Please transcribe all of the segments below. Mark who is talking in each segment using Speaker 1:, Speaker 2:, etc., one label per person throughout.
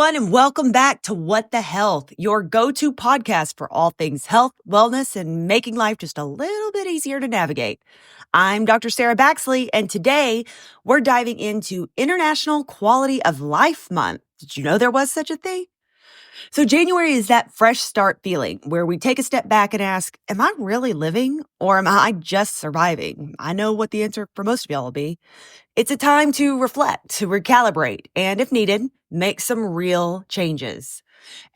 Speaker 1: everyone, and welcome back to What the Health, your go-to podcast for all things health, wellness, and making life just a little bit easier to navigate. I'm Dr. Sarah Baxley, and today we're diving into International Quality of Life Month. Did you know there was such a thing? So January is that fresh start feeling where we take a step back and ask, am I really living or am I just surviving? I know what the answer for most of y'all will be. It's a time to reflect, to recalibrate, and if needed, make some real changes.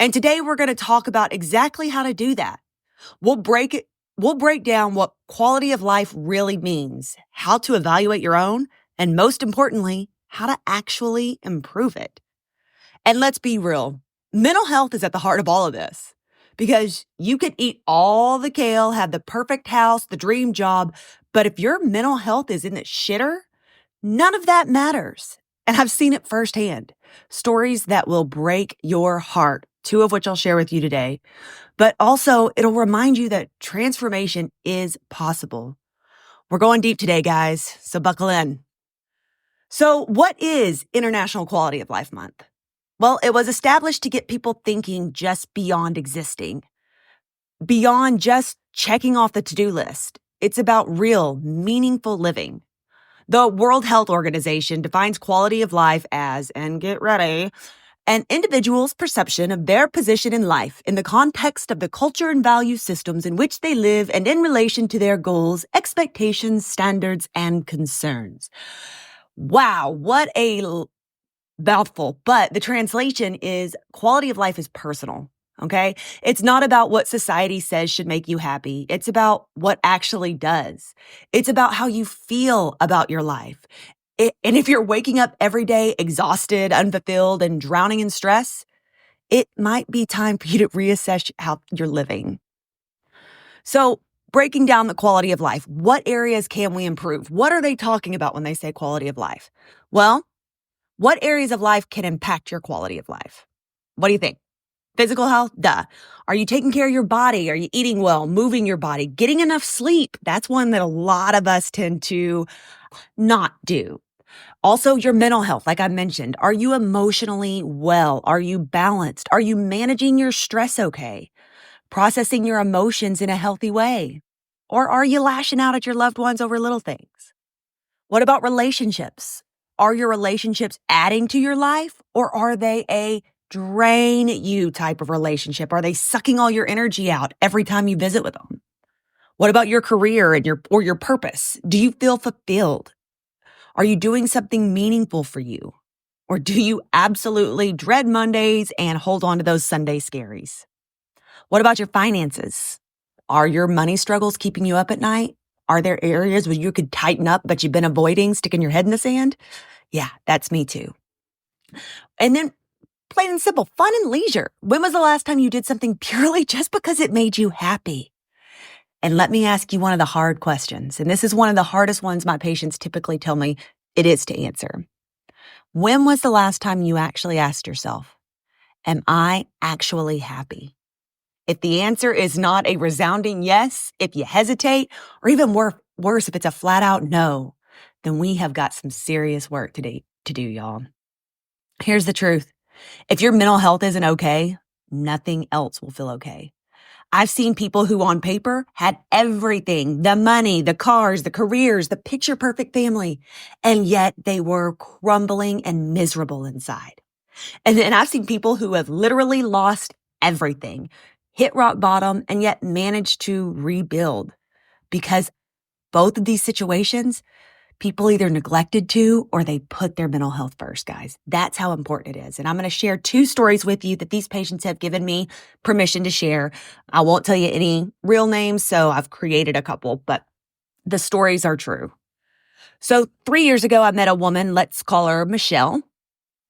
Speaker 1: And today we're going to talk about exactly how to do that. We'll break down what quality of life really means, how to evaluate your own, and most importantly, how to actually improve it. And let's be real, mental health is at the heart of all of this because you could eat all the kale, have the perfect house, the dream job, but if your mental health is in the shitter, none of that matters. And I've seen it firsthand. Stories that will break your heart, two of which I'll share with you today. But also, it'll remind you that transformation is possible. We're going deep today, guys, so buckle in. So, what is International Quality of Life Month? Well, it was established to get people thinking just beyond existing, beyond just checking off the to-do list. It's about real, meaningful living. The World Health Organization defines quality of life as, and get ready, an individual's perception of their position in life in the context of the culture and value systems in which they live and in relation to their goals, expectations, standards, and concerns. Wow, what a mouthful. But the translation is quality of life is personal. Okay. It's not about what society says should make you happy. It's about what actually does. It's about how you feel about your life. And if you're waking up every day exhausted, unfulfilled, and drowning in stress, it might be time for you to reassess how you're living. So breaking down the quality of life, what areas can we improve? What are they talking about when they say quality of life? Well, what areas of life can impact your quality of life? What do you think? Physical health? Duh. Are you taking care of your body? Are you eating well, moving your body, getting enough sleep? That's one that a lot of us tend to not do. Also, your mental health, like I mentioned. Are you emotionally well? Are you balanced? Are you managing your stress okay? Processing your emotions in a healthy way? Or are you lashing out at your loved ones over little things? What about relationships? Are your relationships adding to your life or are they a drain you type of relationship? Are they sucking all your energy out every time you visit with them? What about your career and your purpose? Do you feel fulfilled? Are you doing something meaningful for you? Or do you absolutely dread Mondays and hold on to those Sunday scaries? What about your finances? Are your money struggles keeping you up at night? Are there areas where you could tighten up, but you've been avoiding sticking your head in the sand? Yeah, that's me too. And then plain and simple, fun and leisure. When was the last time you did something purely just because it made you happy? And let me ask you one of the hard questions. And this is one of the hardest ones my patients typically tell me it is to answer. When was the last time you actually asked yourself, am I actually happy? If the answer is not a resounding yes, if you hesitate, or even worse, if it's a flat out no, then we have got some serious work to do, y'all. Here's the truth. If your mental health isn't okay, nothing else will feel okay. I've seen people who on paper had everything, the money, the cars, the careers, the picture perfect family, and yet they were crumbling and miserable inside. And then I've seen people who have literally lost everything, hit rock bottom, and yet managed to rebuild because both of these situations, people either neglected to or they put their mental health first, guys. That's how important it is. And I'm going to share two stories with you that these patients have given me permission to share. I won't tell you any real names, so I've created a couple, but the stories are true. So 3 years ago, I met a woman, let's call her Michelle.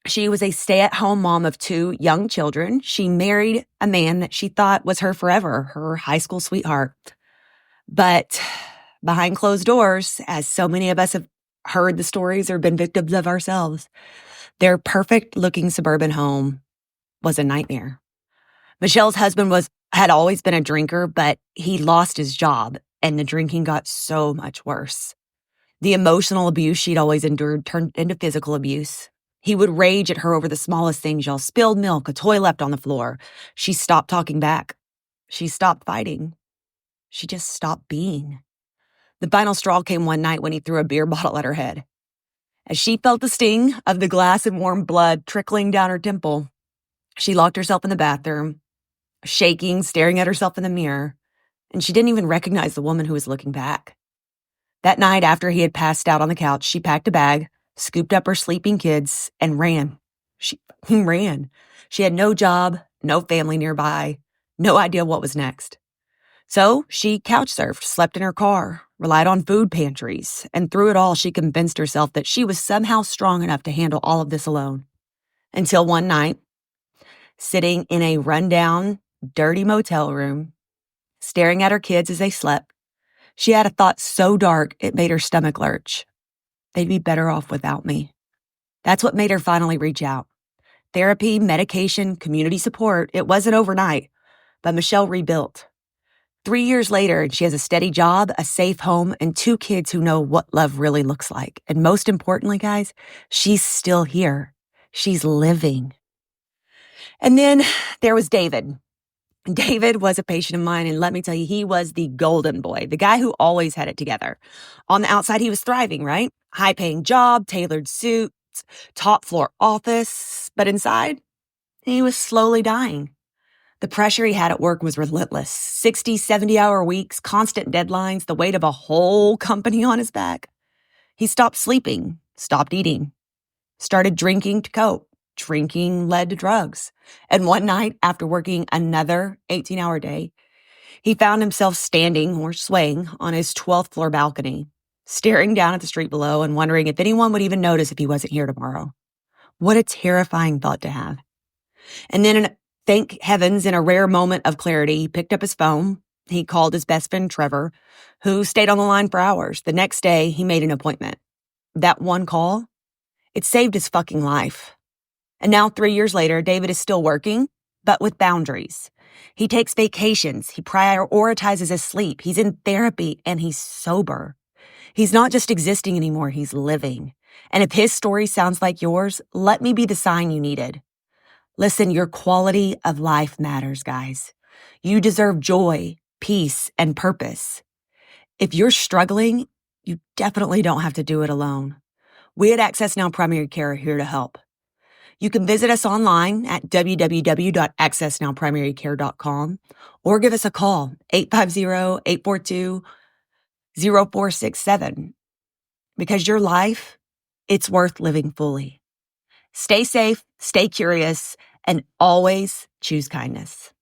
Speaker 1: She was a stay-at-home mom of 2 young children. She married a man that she thought was her forever, her high school sweetheart. But behind closed doors, as so many of us have heard the stories or been victims of ourselves, their perfect-looking suburban home was a nightmare. Michelle's husband had always been a drinker, but he lost his job, and the drinking got so much worse. The emotional abuse she'd always endured turned into physical abuse. He would rage at her over the smallest things, y'all. Spilled milk, a toy left on the floor. She stopped talking back. She stopped fighting. She just stopped being. The final straw came one night when he threw a beer bottle at her head. As she felt the sting of the glass and warm blood trickling down her temple, she locked herself in the bathroom, shaking, staring at herself in the mirror, and she didn't even recognize the woman who was looking back. That night, after he had passed out on the couch, she packed a bag, scooped up her sleeping kids, and ran. She ran. She had no job, no family nearby, no idea what was next. So she couch surfed, slept in her car, relied on food pantries, and through it all, she convinced herself that she was somehow strong enough to handle all of this alone. Until one night, sitting in a rundown, dirty motel room, staring at her kids as they slept, she had a thought so dark it made her stomach lurch. They'd be better off without me. That's what made her finally reach out. Therapy, medication, community support, it wasn't overnight, but Michelle rebuilt. 3 years later, she has a steady job, a safe home, and 2 kids who know what love really looks like. And most importantly, guys, she's still here. She's living. And then there was David. David was a patient of mine, and let me tell you, he was the golden boy, the guy who always had it together. On the outside, he was thriving, right? High-paying job, tailored suits, top-floor office. But inside, he was slowly dying. The pressure he had at work was relentless. 60, 70-hour weeks, constant deadlines, the weight of a whole company on his back. He stopped sleeping, stopped eating, started drinking to cope. Drinking led to drugs. And one night, after working another 18-hour day, he found himself standing or swaying on his 12th floor balcony, staring down at the street below and wondering if anyone would even notice if he wasn't here tomorrow. What a terrifying thought to have. And then, thank heavens, in a rare moment of clarity, he picked up his phone. He called his best friend, Trevor, who stayed on the line for hours. The next day, he made an appointment. That one call, it saved his fucking life. And now 3 years later, David is still working, but with boundaries. He takes vacations. He prioritizes his sleep. He's in therapy and he's sober. He's not just existing anymore, he's living. And if his story sounds like yours, let me be the sign you needed. Listen, your quality of life matters, guys. You deserve joy, peace, and purpose. If you're struggling, you definitely don't have to do it alone. We at Access Now Primary Care are here to help. You can visit us online at www.accessnowprimarycare.com or give us a call, 850-842-0467. Because your life, it's worth living fully. Stay safe, stay curious, and always choose kindness.